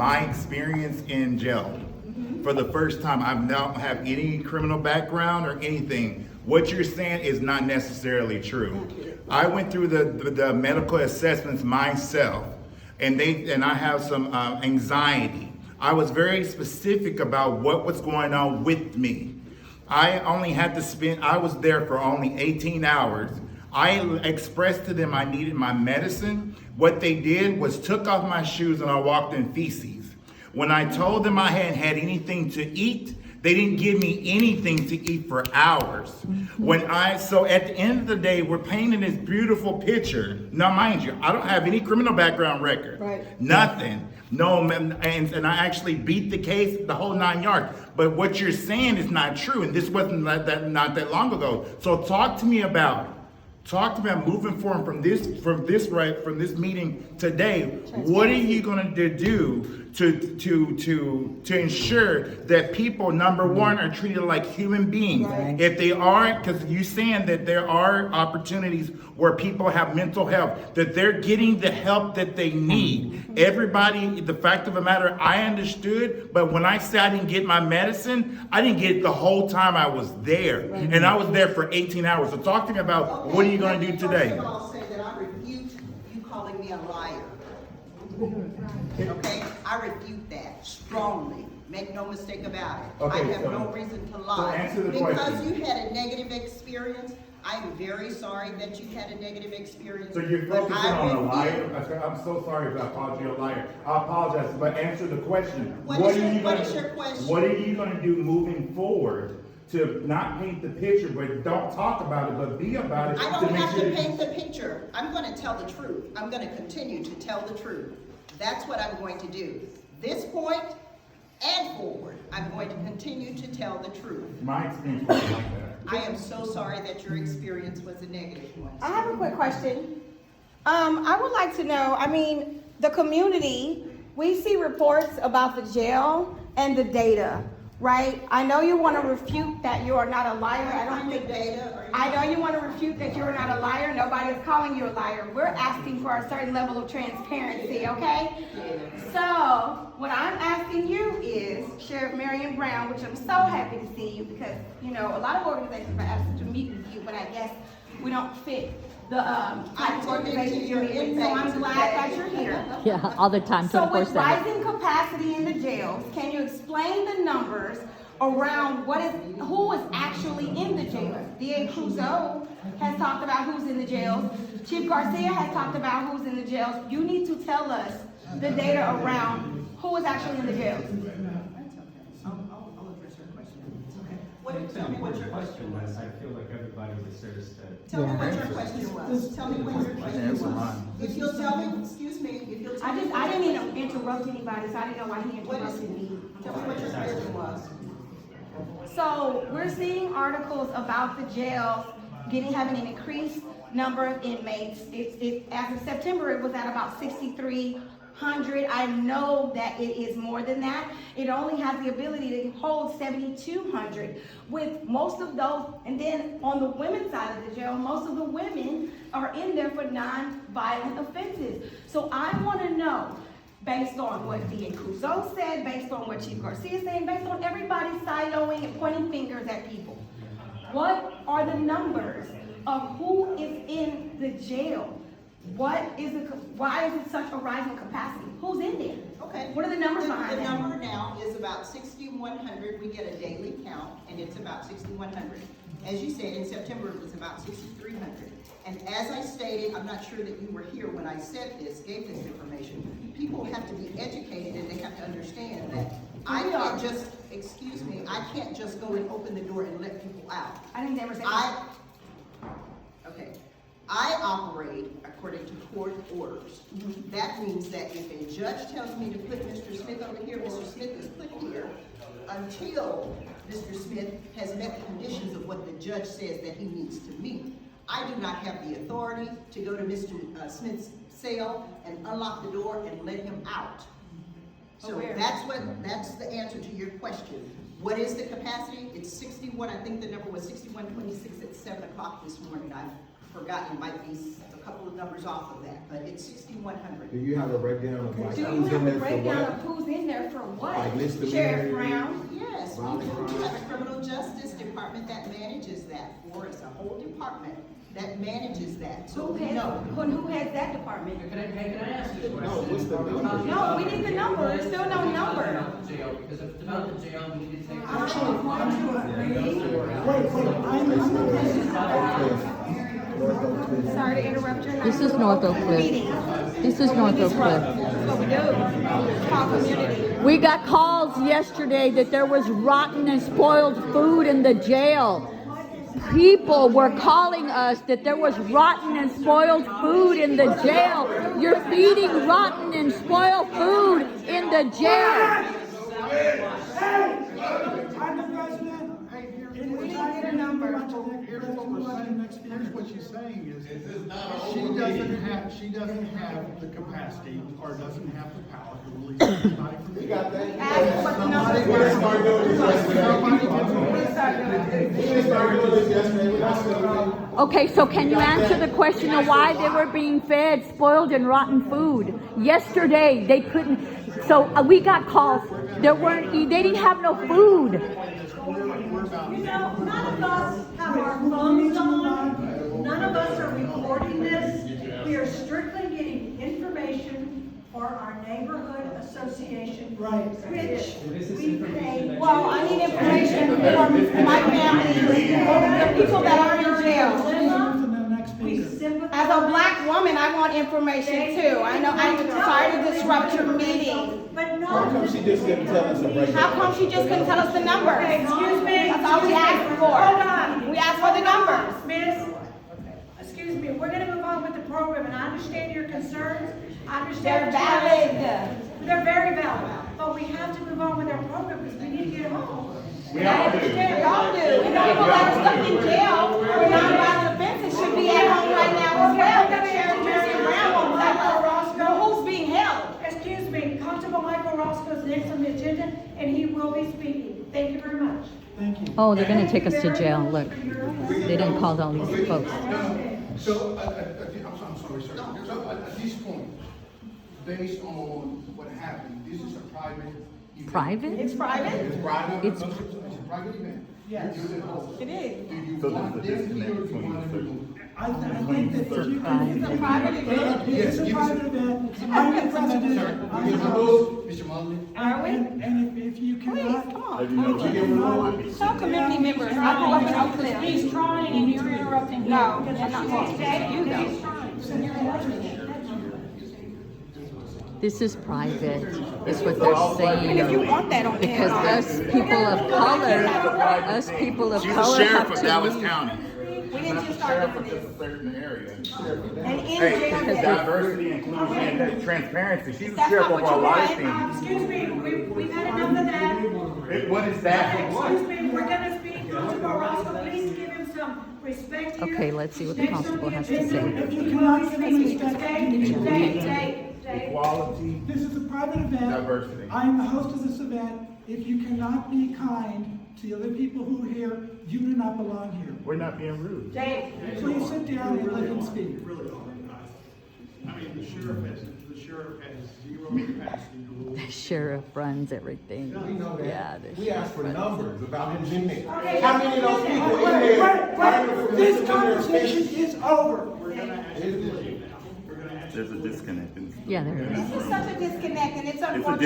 my experience in jail. For the first time, I don't have any criminal background or anything. What you're saying is not necessarily true. I went through the medical assessments myself, and I have some anxiety. I was very specific about what was going on with me. I was there for only 18 hours. I expressed to them I needed my medicine. What they did was took off my shoes and I walked in feces. When I told them I hadn't had anything to eat, they didn't give me anything to eat for hours. So at the end of the day, we're painting this beautiful picture. Now, mind you, I don't have any criminal background record. Right. Nothing. No, and I actually beat the case, the whole 9 yards. But what you're saying is not true, and this wasn't not that long ago. So talk to me about moving forward from this meeting today. What are you going to do to ensure that people, number one, are treated like human beings? Right. If they aren't, because you're saying that there are opportunities where people have mental health, that they're getting the help that they need. Everybody, the fact of the matter, I understood, but when I said I didn't get my medicine, I didn't get it the whole time I was there. Right. And I was there for 18 hours. So talk to me about what are you going to do today? First of all, I'll say that I refute you calling me a liar. Okay? I refute that strongly. Make no mistake about it. Okay, I have no reason to lie. So answer the because question. you had a negative experience, I'm very sorry that you had a negative experience. So you're but focusing I on a refute- liar? I'm so sorry if I called you a liar. I apologize, but answer the question. What is your question? What are you going to do moving forward to not paint the picture, but don't talk about it, but be about it? I don't have to sure paint the picture. I'm going to tell the truth. I'm going to continue to tell the truth. That's what I'm going to do. This point and forward, I'm going to continue to tell the truth. My experience was like that. I am so sorry that your experience was a negative one. I have a quick question. I would like to know, the community, we see reports about the jail and the data, right? I know you want to refute that you are not a liar. I know you want to refute that you are not a liar. Nobody is calling you a liar. We're asking for a certain level of transparency, okay? So, what I'm asking you is, Sheriff Marion Brown, which I'm so happy to see you because, a lot of organizations are asked to meet with you, but I guess we don't fit the type of organization you're in, so I'm glad that you're here. Yeah, all the time, So with 24/7. rising capacity in the jails, can you explain the numbers around who is actually in the jails? DA Crusoe has talked about who's in the jails. Chief Garcia has talked about who's in the jails. You need to tell us the data around who is actually in the jails. I'll address your question. Tell me what your question was. I feel like everybody deserves to. Tell me what your question was. Tell me what your question was. If you'll tell me, excuse me, if you'll tell me. I didn't mean to interrupt anybody, so I didn't know why he What is interrupted me. Tell me what your question was. So we're seeing articles about the jails having an increased number of inmates. As of September, it was at about 6,300. I know that it is more than that. It only has the ability to hold 7,200. With most of those, and then on the women's side of the jail, most of the women are in there for non-violent offenses. So I want to know, based on what D.A. Crusoe said, based on what Chief Garcia is saying, based on everybody siloing and pointing fingers at people, what are the numbers of who is in the jail? Why is it such a rising capacity? Who's in there? Okay. What are the numbers behind The that? number now is about 6,100. We get a daily count, and it's about 6,100. As you said, in September, it was about 6,300. And as I stated, I'm not sure that you were here when I said this, gave this information. People have to be educated, and they have to understand that I can't just, excuse me, I can't just go and open the door and let people out. I didn't ever say that. Okay. I operate according to court orders. That means that if a judge tells me to put Mr. Smith over here, Mr. Smith is put here until Mr. Smith has met the conditions of what the judge says that he needs to meet. I do not have the authority to go to Mr. Smith's cell and unlock the door and let him out. So that's the answer to your question. What is the capacity? It's 61. I think the number was 6126 at 7 o'clock this morning. I've forgotten, it might be a couple of numbers off of that, but it's 6,100. Do you have a breakdown of Do you have a breakdown of who's in Arrested for what? Like misdemeanor. Sheriff Brown? Yes, we have a criminal justice department that manages that for us, a whole department that manages that. So Who we has, know. who has that department? Can I ask you a question? No, what's the number? No, we need the number, there's still no number. About the jail, because if it's about the jail, we need to take. Sorry to interrupt your. This is North Oak Cliff. Meeting. This is North Oak Cliff. That's what we do. Talk community. We got calls yesterday that there was rotten and spoiled food in the jail. People were calling us that there was rotten and spoiled food in the jail. You're feeding rotten and spoiled food in the jail. I'm the president. Hey, We didn't get a number. Here's what she's saying is, she doesn't have the capacity or doesn't have the power to release anybody from the. Ask what the number We is. started doing this yesterday. Okay, so can you answer the question of why they were being fed spoiled and rotten food? Yesterday, they couldn't, so we got calls, they didn't have no food. You know, none of us have our phones on. None of us are recording this. We are strictly getting information for our neighborhood association. Right. Which we pay. Well, I need information from my family, the people that are in jail. We sympathize. As a black woman, I want information too. I know, I'm sorry to disrupt your meeting. But How come not. she just didn't tell us a breakdown? How come she just couldn't tell us the number? Okay, excuse me. That's all we asked for. Hold on. We asked for the numbers. Miss, excuse me, we're gonna move on with the program, and I understand your concerns. I They're understand. valid. They're very valid, but we have to move on with our program because we need to get home. We all do. We all do. And the people that are stuck in jail for nonviolent offenses should be at home right now as well. That Sheriff Marion Brown won't let us know who's being held. Excuse me, Constable Michael Roscoe is next on the agenda, and he will be speaking. Thank you very much. Thank you. Oh, they're gonna take us to jail, look. They didn't call all these folks. So, I'm sorry, sir. So at this point, based on what happened, this is a private event. Private? It's private? It's private, It's- it's a private event. Yes. You're the host. It is. Do you So want there's a them here or do disconnect you want them removed? I think that if you can. It's a private event. It's a private event. I'm the president. Sir, I'm you the can host. remove Mr. Mullin. Are we? And if you Please, cannot. come on. Have you noticed? Tell community members, I grew up in Oak Cliff. He's trying and you're interrupting him. No, I'm not going to you though. This is private, is what they're saying. And if you want that on Because camera. us people of She's a color sheriff have of to Dallas leave. County. We didn't just start Sheriff doing of just this. a certain area. And in Hey, jail. diversity, inclusion, and transparency. She's the That's sheriff not of what a you lot of want. things. Excuse me, we've had enough of that. What is that? Excuse me, we're gonna speak. Constable Roscoe, please give him some respect here. Okay, let's see what the Next on constable the has to agenda say. If you cannot give them respect. Dave. Equality. This is a private event. Diversity. I am the host of this event. If you cannot be kind to the other people who are here, you do not belong here. We're not being rude. Dave. Please sit down and let him speak. I mean, the sheriff has zero capacity to rule. The sheriff runs everything. We know that. Yeah, the We asked for sheriff runs. numbers about who's in there. How many of those people in there? Wait, this conversation is over. There's a disconnect. Yeah, there is. This is such a disconnect and it's It's a unfortunate.